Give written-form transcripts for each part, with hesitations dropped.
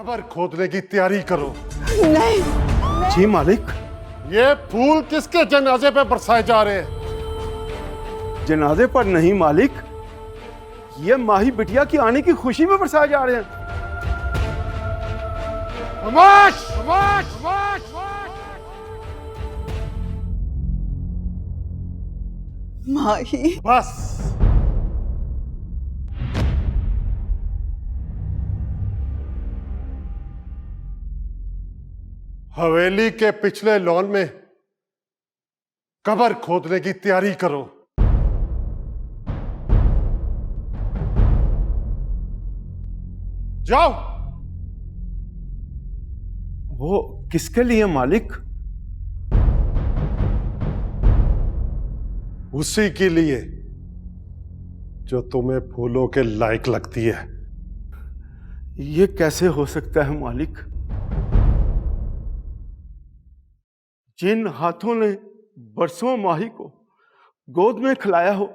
कब्र खोदने की तैयारी करो। नहीं। जी मालिक। ये फूल किसके जनाजे पे बरसाए जा रहे हैं? जनाजे पर नहीं मालिक, ये माही बिटिया की आने की खुशी में बरसाए जा रहे हैं। खामोश! खामोश! खामोश! माही। बस हवेली के पिछले लॉन में कब्र खोदने की तैयारी करो। जाओ। वो किसके लिए मालिक? उसी के लिए जो तुम्हें फूलों के लायक लगती है। ये कैसे हो सकता है मालिक? जिन हाथों ने बरसों माही को गोद में खिलाया हो,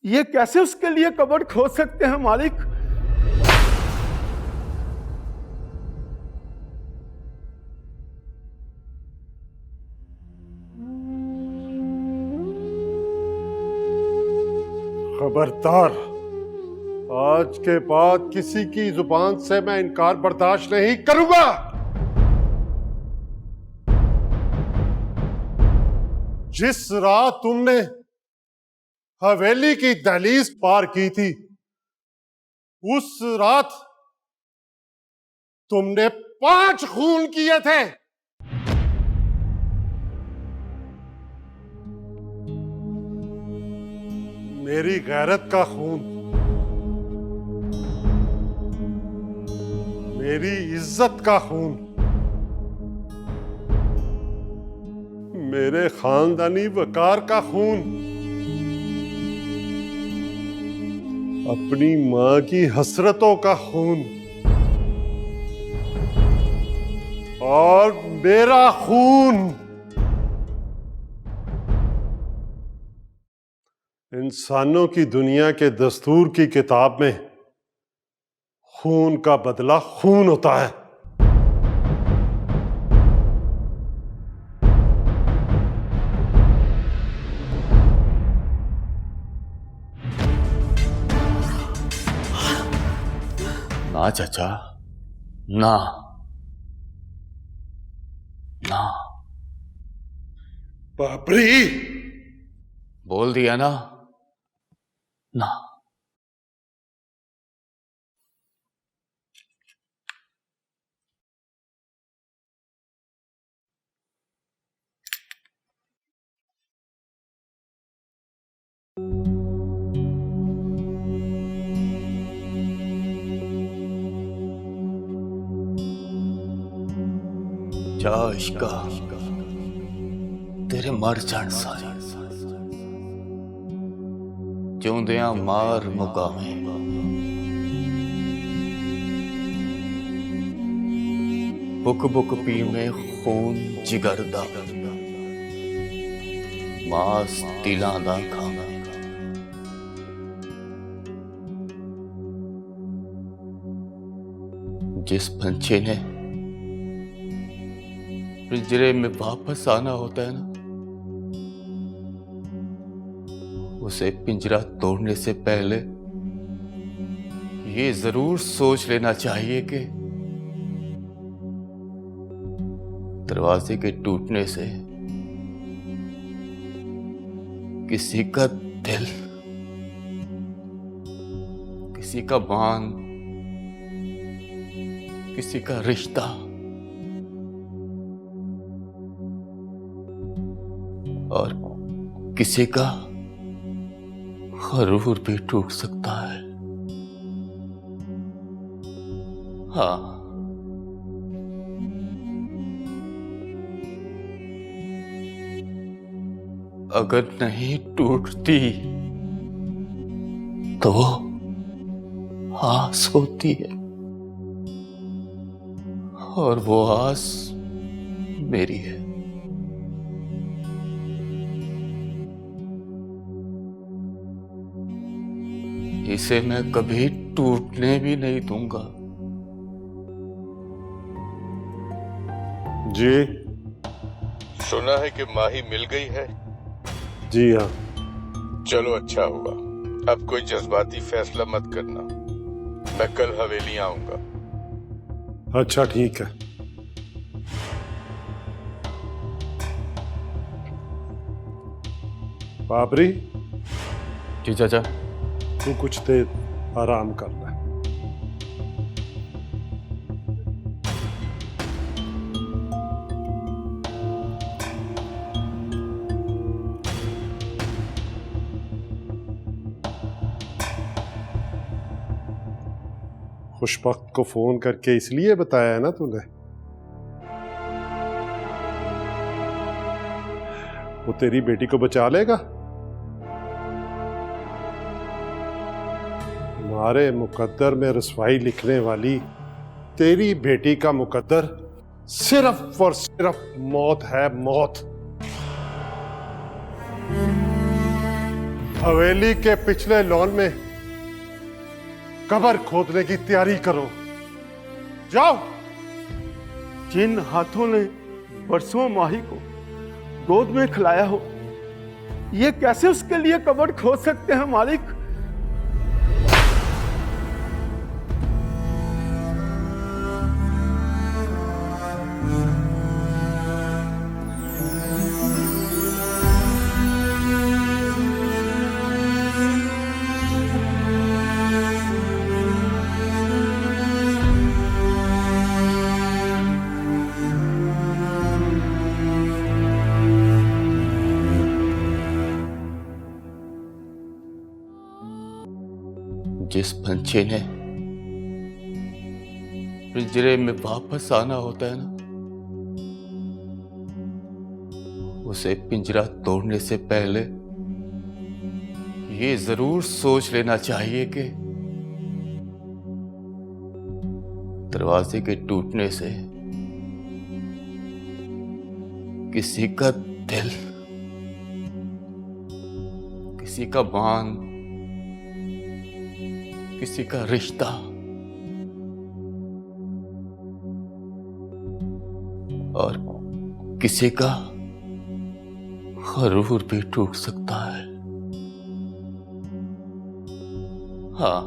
ये कैसे उसके लिए कब्र खोद सकते हैं मालिक? खबरदार, आज के बाद किसी की जुबान से मैं इनकार बर्दाश्त नहीं करूंगा। जिस रात तुमने हवेली की दहलीज पार की थी, उस रात तुमने 5 खून किए थे। मेरी गैरत का खून, मेरी इज्जत का खून, मेरे खानदानी वकार का खून, अपनी मां की हसरतों का खून और मेरा खून इंसानों की दुनिया के दस्तूर की किताब में खून का बदला खून होता है। ना चाचा, ना ना। बाबरी, बोल दिया ना, ना। जा इश्का तेरे मर जान सारे, जिउंदियां मार मुकावे। बुक बुक पी में खून जिगर दा, मास तिलां दा खावा। जिस पंछी ने पिंजरे में वापस आना होता है ना, उसे पिंजरा तोड़ने से पहले ये जरूर सोच लेना चाहिए कि दरवाजे के टूटने से किसी का दिल, किसी का मान, किसी का रिश्ता और किसी का गरूर भी टूट सकता है। हाँ, अगर नहीं टूटती तो आस होती है, और वो आस मेरी है। इसे मैं कभी टूटने भी नहीं दूंगा। जी सुना है कि माही मिल गई है। जी हाँ। चलो अच्छा हुआ। अब कोई जज्बाती फैसला मत करना। मैं कल हवेली आऊंगा। अच्छा ठीक है। बाबरी, जी चाचा। तू कुछ देर आराम कर ले। खुशबख्त को फोन करके इसलिए बताया है ना तूने? वो तेरी बेटी को बचा लेगा? हमारे मुकद्दर में रसवाई लिखने वाली तेरी बेटी का मुकद्दर सिर्फ और सिर्फ मौत है, मौत। हवेली के पिछले लॉन में कब्र खोदने की तैयारी करो। जाओ। जिन हाथों ने बरसों माही को गोद में खिलाया हो, ये कैसे उसके लिए कब्र खोद सकते हैं मालिक? जिस पंछी ने पिंजरे में वापस आना होता है ना, उसे पिंजरा तोड़ने से पहले ये जरूर सोच लेना चाहिए कि दरवाजे के टूटने से किसी का दिल, किसी का मान, किसी का रिश्ता और किसी का गरूर भी टूट सकता है। हाँ,